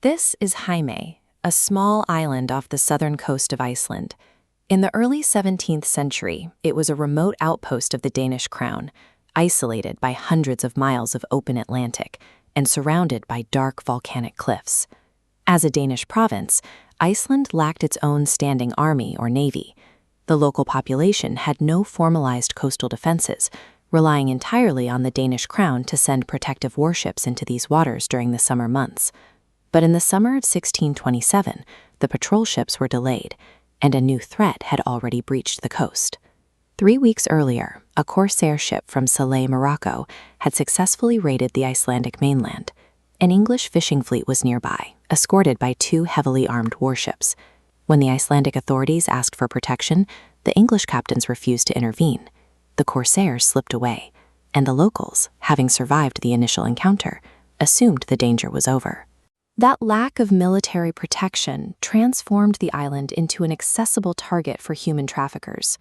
This is Jaime, a small island off the southern coast of Iceland. In the early 17th century, it was a remote outpost of the Danish crown, isolated by hundreds of miles of open Atlantic and surrounded by dark volcanic cliffs. As a Danish province, Iceland lacked its own standing army or navy. The local population had no formalized coastal defenses, relying entirely on the Danish crown to send protective warships into these waters during the summer months. But in the summer of 1627, the patrol ships were delayed, and a new threat had already breached the coast. 3 weeks earlier, a corsair ship from Salé, Morocco, had successfully raided the Icelandic mainland. An English fishing fleet was nearby, escorted by 2 heavily armed warships. When the Icelandic authorities asked for protection, the English captains refused to intervene. The corsairs slipped away, and the locals, having survived the initial encounter, assumed the danger was over. That lack of military protection transformed the island into an accessible target for human traffickers.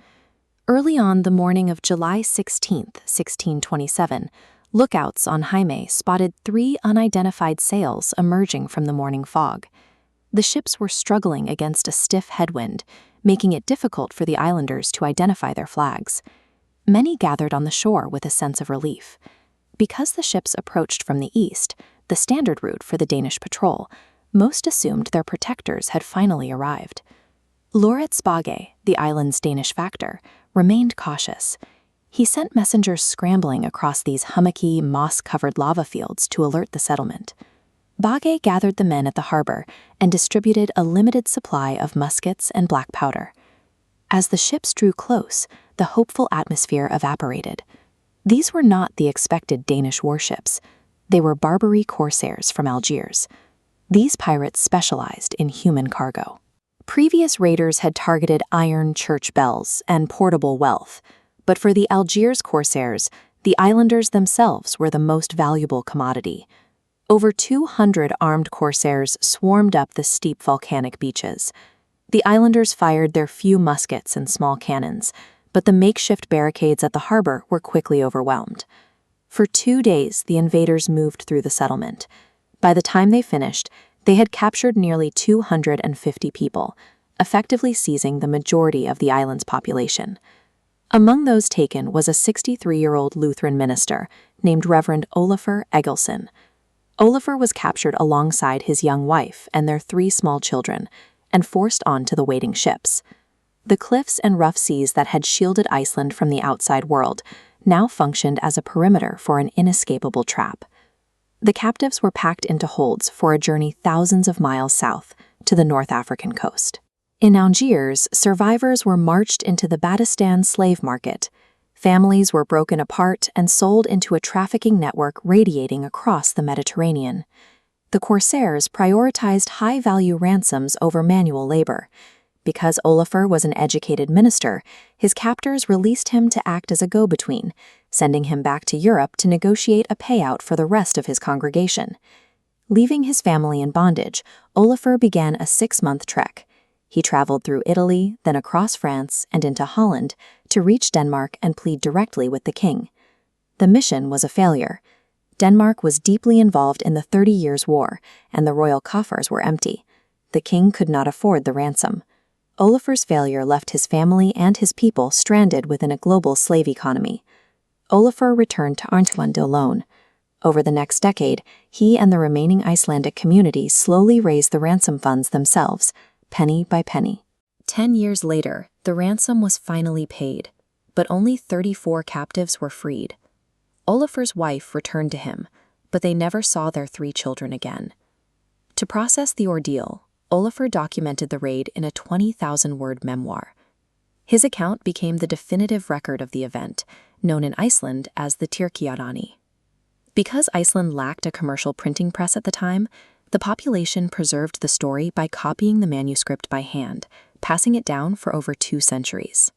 Early on the morning of July 16, 1627, lookouts on Jaime spotted 3 unidentified sails emerging from the morning fog. The ships were struggling against a stiff headwind, making it difficult for the islanders to identify their flags. Many gathered on the shore with a sense of relief. Because the ships approached from the east, the standard route for the Danish patrol, most assumed their protectors had finally arrived. Murad Reis, the island's Danish factor, remained cautious. He sent messengers scrambling across these hummocky, moss-covered lava fields to alert the settlement. Reis gathered the men at the harbor and distributed a limited supply of muskets and black powder. As the ships drew close, the hopeful atmosphere evaporated. These were not the expected Danish warships. They were Barbary corsairs from Algiers. These pirates specialized in human cargo. Previous raiders had targeted iron church bells and portable wealth, but for the Algiers corsairs, the islanders themselves were the most valuable commodity. Over 200 armed corsairs swarmed up the steep volcanic beaches. The islanders fired their few muskets and small cannons, but the makeshift barricades at the harbor were quickly overwhelmed. For 2 days, the invaders moved through the settlement. By the time they finished, they had captured nearly 250 people, effectively seizing the majority of the island's population. Among those taken was a 63-year-old Lutheran minister named Reverend Olafur Egilsson. Olafur was captured alongside his young wife and their 3 small children and forced onto the waiting ships. The cliffs and rough seas that had shielded Iceland from the outside world now functioned as a perimeter for an inescapable trap. The captives were packed into holds for a journey thousands of miles south to the North African coast. In Algiers, survivors were marched into the Battistan slave market. Families were broken apart and sold into a trafficking network radiating across the Mediterranean. The corsairs prioritized high-value ransoms over manual labor. Because Olafur was an educated minister, his captors released him to act as a go-between, sending him back to Europe to negotiate a payout for the rest of his congregation. Leaving his family in bondage, Olafur began a 6-month trek. He traveled through Italy, then across France and into Holland to reach Denmark and plead directly with the king. The mission was a failure. Denmark was deeply involved in the 30 Years' War, and the royal coffers were empty. The king could not afford the ransom. Olafur's failure left his family and his people stranded within a global slave economy. Olafur returned to Arntuand alone. Over the next decade, he and the remaining Icelandic community slowly raised the ransom funds themselves, penny by penny. 10 years later, the ransom was finally paid, but only 34 captives were freed. Olafur's wife returned to him, but they never saw their 3 children again. To process the ordeal, Olafur documented the raid in a 20,000-word memoir. His account became the definitive record of the event, known in Iceland as the Tyrkjaránið. Because Iceland lacked a commercial printing press at the time, the population preserved the story by copying the manuscript by hand, passing it down for over 2 centuries.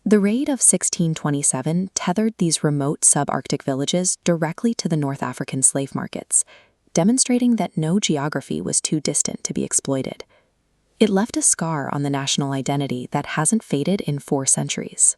The raid of 1627 tethered these remote subarctic villages directly to the North African slave markets, demonstrating that no geography was too distant to be exploited. It left a scar on the national identity that hasn't faded in 4 centuries.